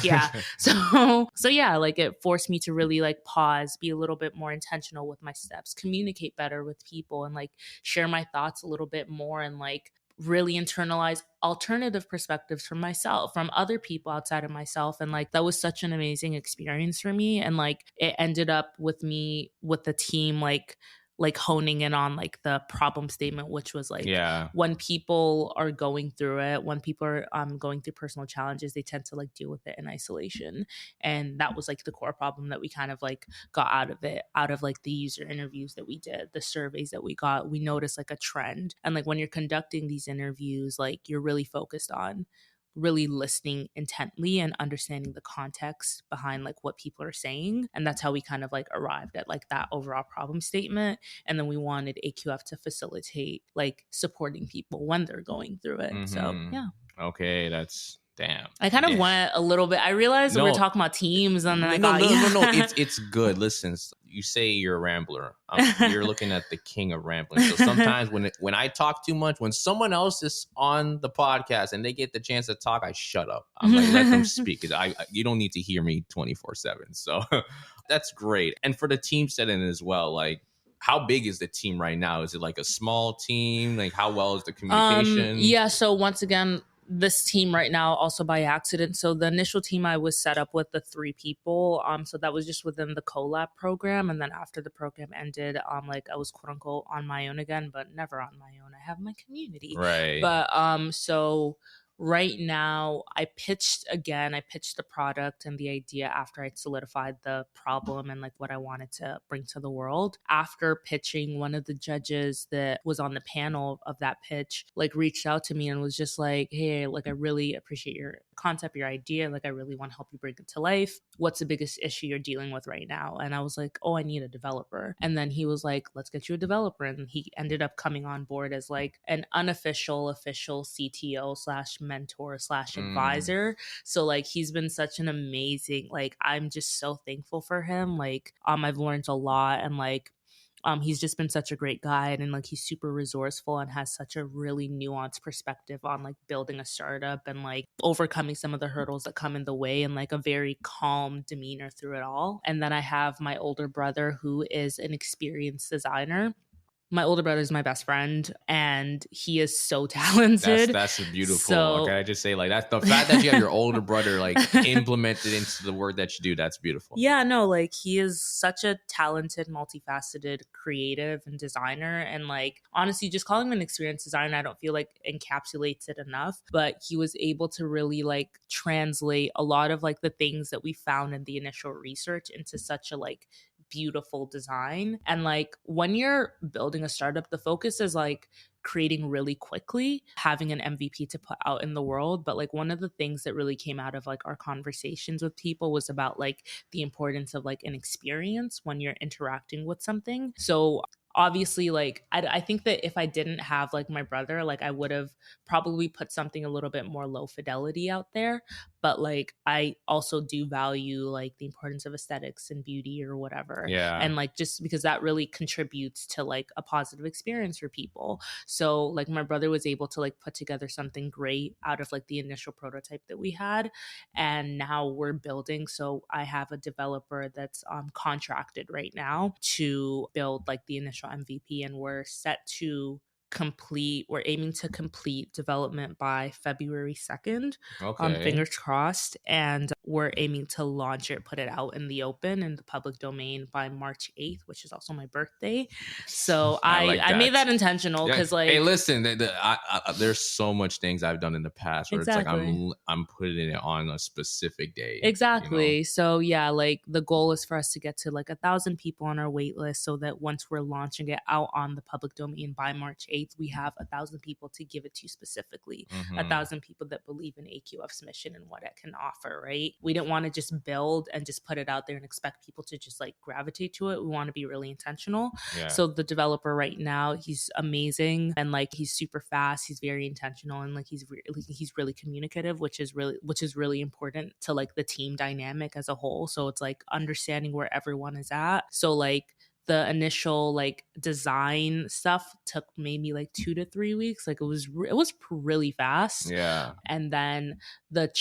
so yeah, like it forced me to really like pause, be a little bit more intentional with my steps, communicate better with people, and like share my thoughts a little bit more, and like really internalize alternative perspectives from myself, from other people outside of myself. And like that was such an amazing experience for me. And like it ended up with me with the team like honing in on like the problem statement, which was like when people are going through it, when people are going through personal challenges, they tend to like deal with it in isolation. And that was like the core problem that we kind of like got out of it, out of like the user interviews that we did, the surveys that we got. We noticed like a trend. And like when you're conducting these interviews, like you're really focused on really listening intently and understanding the context behind like what people are saying. And that's how we kind of like arrived at like that overall problem statement. And then we wanted AQF to facilitate like supporting people when they're going through it. So yeah. Okay, that's damn. I kind of went a little bit. I realized that we're talking about teams, and then no. It's good. Listen, you say you're a rambler. You're looking at the king of rambling. So sometimes when I talk too much, when someone else is on the podcast and they get the chance to talk, I shut up. I'm like, let them speak. You don't need to hear me 24/7. So that's great. And for the team setting as well, like, how big is the team right now? Is it like a small team? Like, how well is the communication? Yeah. So once again, this team right now also by accident. So the initial team I was set up with the 3 people. So that was just within the collab program. And then after the program ended, like I was quote unquote on my own again, but never on my own. I have my community. Right. But so right now I pitched the product and the idea after I'd solidified the problem and like what I wanted to bring to the world. After pitching, one of the judges that was on the panel of that pitch like reached out to me and was just like, hey, like I really appreciate your concept, your idea. Like I really want to help you bring it to life. What's the biggest issue you're dealing with right now? And I was like, oh, I need a developer. And then he was like, let's get you a developer. And he ended up coming on board as like an official CTO / mentor / advisor. So like he's been such an amazing, like I'm just so thankful for him. Like I've learned a lot, and like He's just been such a great guide, and like he's super resourceful and has such a really nuanced perspective on like building a startup and like overcoming some of the hurdles that come in the way, and like a very calm demeanor through it all. And then I have my older brother who is an experienced designer. My older brother is my best friend, and he is so talented. That's beautiful. So, okay, I just say like that's the fact that you have your older brother like implemented into the work that you do. That's beautiful. yeah, no, like he is such a talented, multifaceted creative and designer. And like honestly, just calling him an experienced designer, I don't feel like encapsulates it enough. But he was able to really like translate a lot of like the things that we found in the initial research into such a like beautiful design. And like when you're building a startup, the focus is like creating really quickly, having an MVP to put out in the world. But like one of the things that really came out of like our conversations with people was about like the importance of like an experience when you're interacting with something. So obviously like I think that if I didn't have like my brother, like I would have probably put something a little bit more low fidelity out there. But like I also do value like the importance of aesthetics and beauty or whatever. Yeah. And like just because that really contributes to like a positive experience for people. So like my brother was able to like put together something great out of like the initial prototype that we had, and now we're building. So I have a developer that's contracted right now to build like the initial MVP, and we're set to we're aiming to complete development by February 2nd. Okay. Fingers crossed. And we're aiming to launch it, put it out in the open, in the public domain by March 8th, which is also my birthday. So I made that intentional because like, hey, listen, there's so much things I've done in the past where exactly. it's like I'm putting it on a specific day. Exactly. You know? So yeah, like the goal is for us to get to like 1,000 people on our wait list, so that once we're launching it out on the public domain by March 8th, we have 1,000 people to give it to specifically. 1,000 people that believe in AQF's mission and what it can offer, right? We didn't want to just build and just put it out there and expect people to just like gravitate to it. We want to be really intentional. Yeah. So the developer right now, he's amazing, and like he's super fast, he's very intentional, and like he's really communicative, which is really important to like the team dynamic as a whole. So it's like understanding where everyone is at. So like the initial like design stuff took maybe like 2 to 3 weeks. Like it was really fast. Yeah. And then the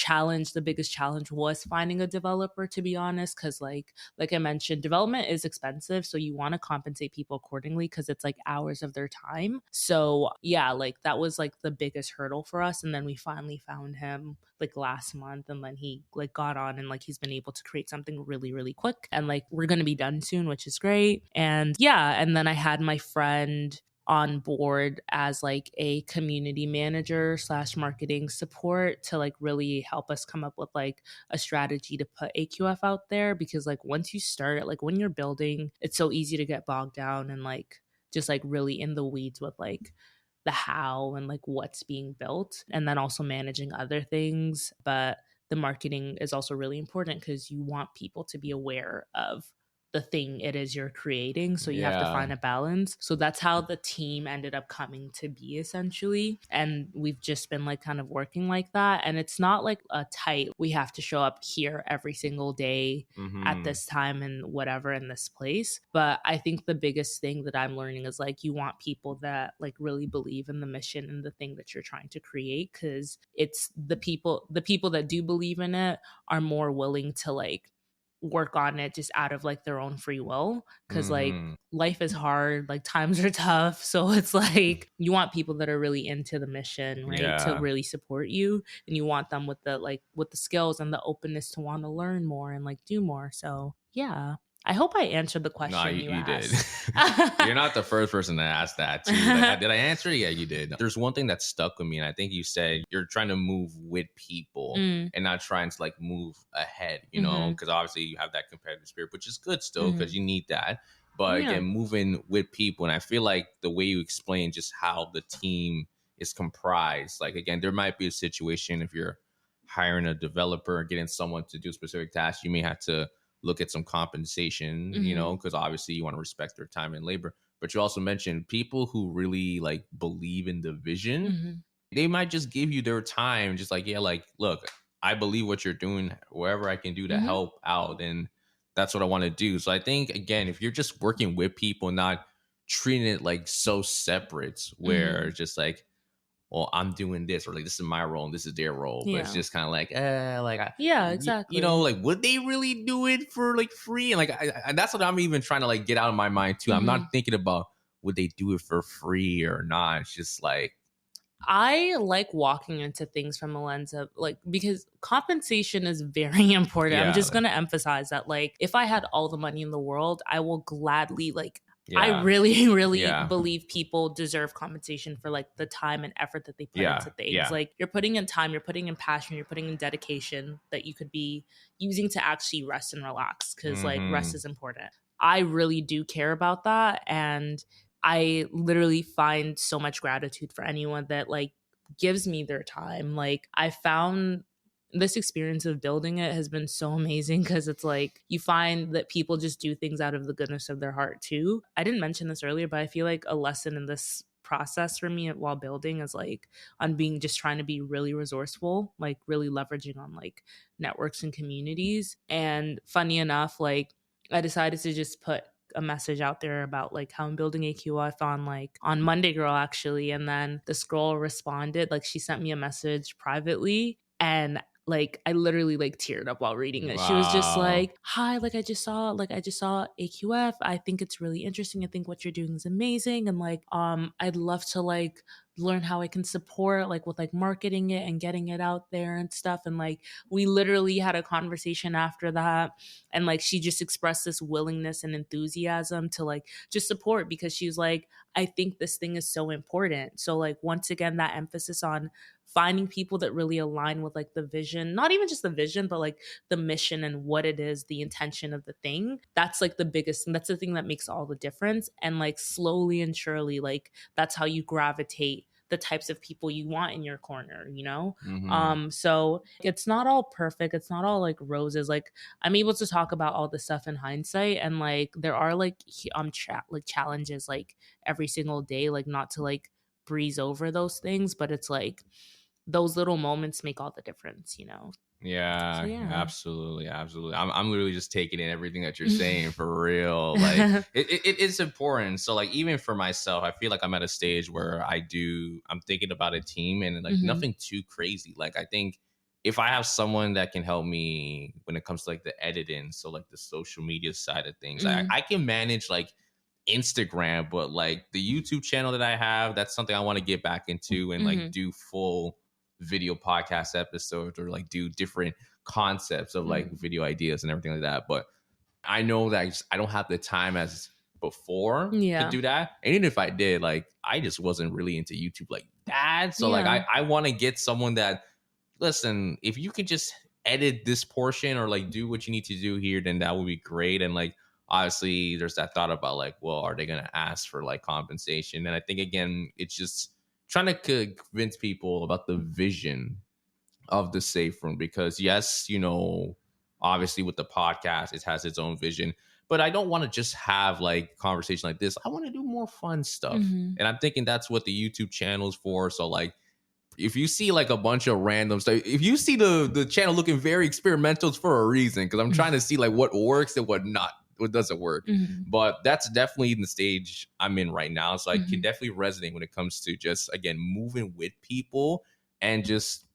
biggest challenge was finding a developer, to be honest, because like I mentioned, development is expensive, so you want to compensate people accordingly because it's like hours of their time. So yeah, like that was like the biggest hurdle for us. And then we finally found him like last month, and then he like got on, and like he's been able to create something really, really quick, and like we're gonna be done soon, which is great. And yeah, and then I had my friend on board as like a community manager / marketing support to like really help us come up with like a strategy to put AQF out there. Because like once you start, like when you're building, it's so easy to get bogged down and like just like really in the weeds with like the how and like what's being built, and then also managing other things. But the marketing is also really important because you want people to be aware of the thing it is you're creating. So you have to find a balance. So that's how the team ended up coming to be, essentially. And we've just been like kind of working like that. And it's not like a tight, we have to show up here every single day at this time and whatever in this place. But I think the biggest thing that I'm learning is like you want people that like really believe in the mission and the thing that you're trying to create, because it's the people that do believe in it are more willing to like work on it just out of like their own free will, because like life is hard, like times are tough. So it's like you want people that are really into the mission, right? To really support you, and you want them with the skills and the openness to want to learn more and like do more. So yeah, I hope I answered the question you did. asked. You're not the first person to ask that too. Like, did I answer? Yeah, you did. There's one thing that stuck with me, and I think you said you're trying to move with people and not trying to like move ahead, you know, because obviously you have that competitive spirit, which is good still because you need that. But again, moving with people, and I feel like the way you explain just how the team is comprised, like again, there might be a situation if you're hiring a developer, getting someone to do a specific task, you may have to look at some compensation, you know, because obviously you want to respect their time and labor. But you also mentioned people who really like believe in the vision. They might just give you their time, just like, yeah, like, look, I believe what you're doing, wherever I can do to help out. And that's what I want to do. So I think, again, if you're just working with people, not treating it like so separate, where it's just like, well, I'm doing this, or like this is my role and this is their role, but it's Yeah. just kind of like, Yeah, you exactly. know, like, would they really do it for like free? And like, and that's what I'm even trying to like get out of my mind too. I'm not thinking about would they do it for free or not. It's just like, I like walking into things from a lens of like, because compensation is very important. I'm just yeah, going to emphasize that, like, if I had all the money in the world, I will gladly, like, I yeah, really, really yeah, believe people deserve compensation for like the time and effort that they put yeah, into things. yeah, Like, you're putting in time, you're putting in passion, you're putting in dedication that you could be using to actually rest and relax, because like rest is important. I really do care about that. And I literally find so much gratitude for anyone that like gives me their time. Like, I found this experience of building it has been so amazing, because it's like you find that people just do things out of the goodness of their heart too. I didn't mention this earlier, but I feel like a lesson in this process for me while building is like on being just trying to be really resourceful, like really leveraging on like networks and communities. And funny enough, like I decided to just put a message out there about like how I'm building AQF on like on Monday Girl actually, and then this girl responded, like she sent me a message privately, and like I literally like teared up while reading it. She was just wow, like, "Hi, like I just saw AQF. I think it's really interesting. I think what you're doing is amazing, and like I'd love to like learn how I can support like with like marketing it and getting it out there and stuff." And like we literally had a conversation after that, and like she just expressed this willingness and enthusiasm to like just support, because she's like, I think this thing is so important. So like once again, that emphasis on finding people that really align with like the vision, not even just the vision, but like the mission and what it is, the intention of the thing. That's like the biggest thing. That's the thing that makes all the difference. And like slowly and surely, like that's how you gravitate the types of people you want in your corner, you know? So it's not all perfect. It's not all like roses. Like I'm able to talk about all the stuff in hindsight, and like there are like like challenges like every single day, like not to like breeze over those things, but it's like those little moments make all the difference, you know? So yeah, yeah. absolutely, absolutely. I'm literally just taking in everything that you're saying for real. Like it is important. So like even for myself, I feel like I'm at a stage where I'm thinking about a team, and like nothing too crazy. Like I think if I have someone that can help me when it comes to like the editing, so like the social media side of things, I can manage like Instagram, but like the YouTube channel that I have, that's something I want to get back into and like do full video podcast episodes, or like do different concepts of like video ideas and everything like that. But I know that I don't have the time as before to Yeah. do that. And even if I did, like I just wasn't really into YouTube like that. So like Yeah. I want to get someone that, listen, if you could just edit this portion or like do what you need to do here, then that would be great. And like obviously there's that thought about like, well, are they gonna ask for like compensation? And I think again, it's just trying to convince people about the vision of the safe room, because yes, you know, obviously with the podcast it has its own vision, but I don't want to just have like conversation like this. I want to do more fun stuff, and I'm thinking that's what the YouTube channel is for. So like if you see like a bunch of random stuff, if you see the channel looking very experimental, it's for a reason, because I'm trying to see like what works and what doesn't work. But that's definitely the stage I'm in right now. So I can definitely resonate when it comes to just, again, moving with people and just,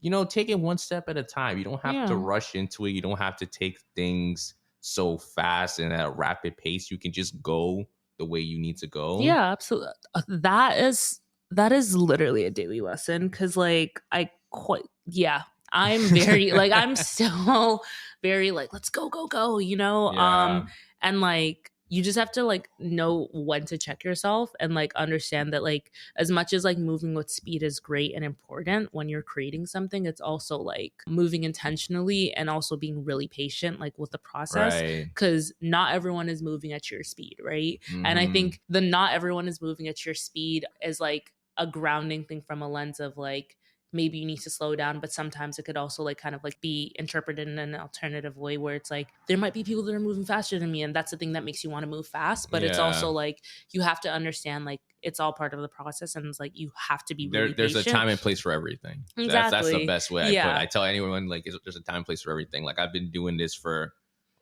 you know, taking one step at a time. You don't have to Yeah. rush into it. You don't have to take things so fast and at a rapid pace. You can just go the way you need to go. Yeah, absolutely. That is literally a daily lesson, because like I quite yeah, I'm very like I'm so very like let's go go go, you know? Yeah. And like you just have to like know when to check yourself, and like understand that like as much as like moving with speed is great and important when you're creating something, it's also like moving intentionally and also being really patient like with the process, Right. because not everyone is moving at your speed, right? And I Mhm. think the not everyone is moving at your speed is like a grounding thing from a lens of like maybe you need to slow down, but sometimes it could also like kind of like be interpreted in an alternative way where it's like there might be people that are moving faster than me, and that's the thing that makes you want to move fast. But it's Yeah. also like you have to understand like it's all part of the process, and it's like you have to be really There's a patient. time and place for everything. That's the Exactly. best way I put it. Yeah. I tell anyone like there's a time and place for everything. Like I've been doing this for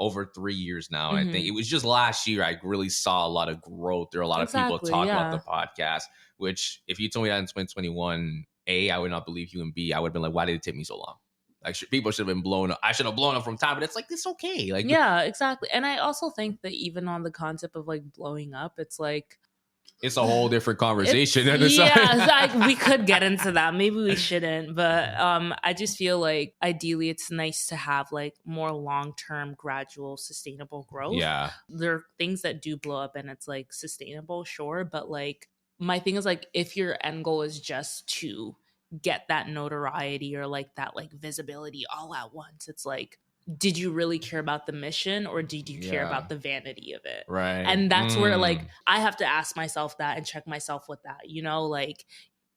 over 3 years now. I think it was just last year I really saw a lot of growth. There are a lot of people talk about the podcast, which if you told me that in 2021, A, I would not believe you, and B, I would have been like, why did it take me so long? Like, people should have been blown up. I should have blown up from time, but it's like, it's okay. Like, yeah, exactly. And I also think that even on the concept of like blowing up, it's like, it's a whole different conversation. Like, we could get into that. Maybe we shouldn't. But I just feel like ideally it's nice to have like more long-term, gradual, sustainable growth. Yeah. There are things that do blow up and it's like sustainable, sure. But like my thing is like if your end goal is just to get that notoriety or like that like visibility all at once, it's like, did you really care about the mission or did you care about the vanity of it? Right. And that's where like I have to ask myself that and check myself with that, you know, like,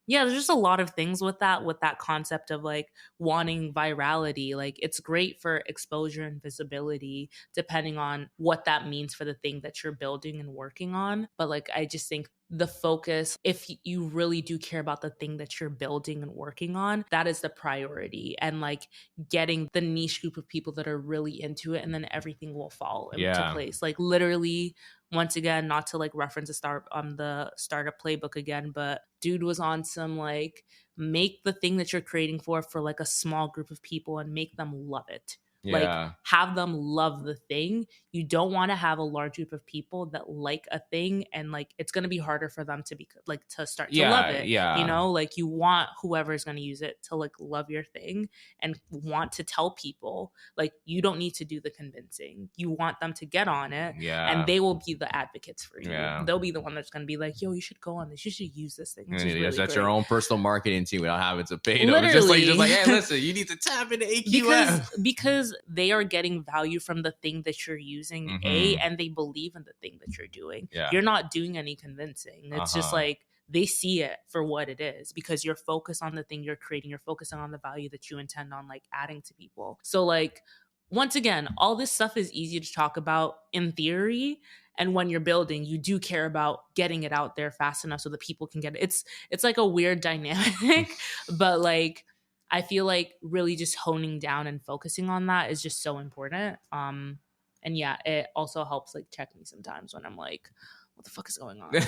yeah, there's just a lot of things with that concept of like wanting virality. Like it's great for exposure and visibility depending on what that means for the thing that you're building and working on. But like, I just think the focus, if you really do care about the thing that you're building and working on, that is the priority. And like getting the niche group of people that are really into it, and then everything will fall into place. Like literally, once again, not to like reference the startup playbook again, but dude was on some like make the thing that you're creating for like a small group of people and make them love it. Like have them love the thing. You don't want to have a large group of people that like a thing and like it's going to be harder for them to be like to start to love it. You know, like you want whoever is going to use it to like love your thing and want to tell people. Like you don't need to do the convincing. You want them to get on it and they will be the advocates for you. They'll be the one that's going to be like, yo, you should go on this. You should use this thing. Really that's great. Your own personal marketing team without having to pay them. Just like, hey, listen, you need to tap into AQM. Because they are getting value from the thing that you're using, and they believe in the thing that you're doing. You're not doing any convincing. It's just like they see it for what it is because you're focused on the thing you're creating. You're focusing on the value that you intend on like adding to people. So like, once again, all this stuff is easy to talk about in theory. And when you're building, you do care about getting it out there fast enough so that people can get it. It's like a weird dynamic, but like, I feel like really just honing down and focusing on that is just so important. And yeah, it also helps like check me sometimes when I'm like, what the fuck is going on? Like,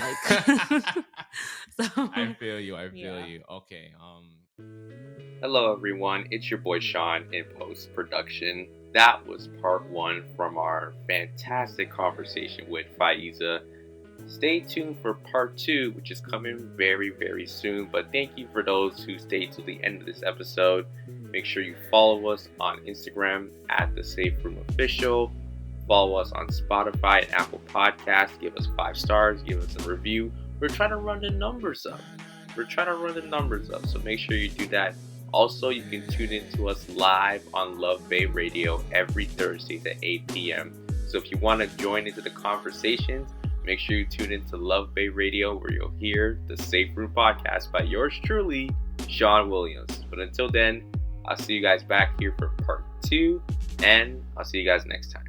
so, I feel you. Okay. Hello, everyone. It's your boy Sean in post-production. That was part 1 from our fantastic conversation with Faizah. Stay tuned for part 2, which is coming very, very soon. But thank you for those who stayed till the end of this episode. Make sure you follow us on Instagram at The Safe Room Official. Follow us on Spotify and Apple Podcasts. Give us 5 stars. Give us a review. We're trying to run the numbers up. So make sure you do that. Also, you can tune in to us live on Love Bay Radio every Thursdays at 8 p.m. So if you want to join into the conversations, make sure you tune into Love Bay Radio where you'll hear the Safe Room Podcast by yours truly, Sean Williams. But until then, I'll see you guys back here for part 2, and I'll see you guys next time.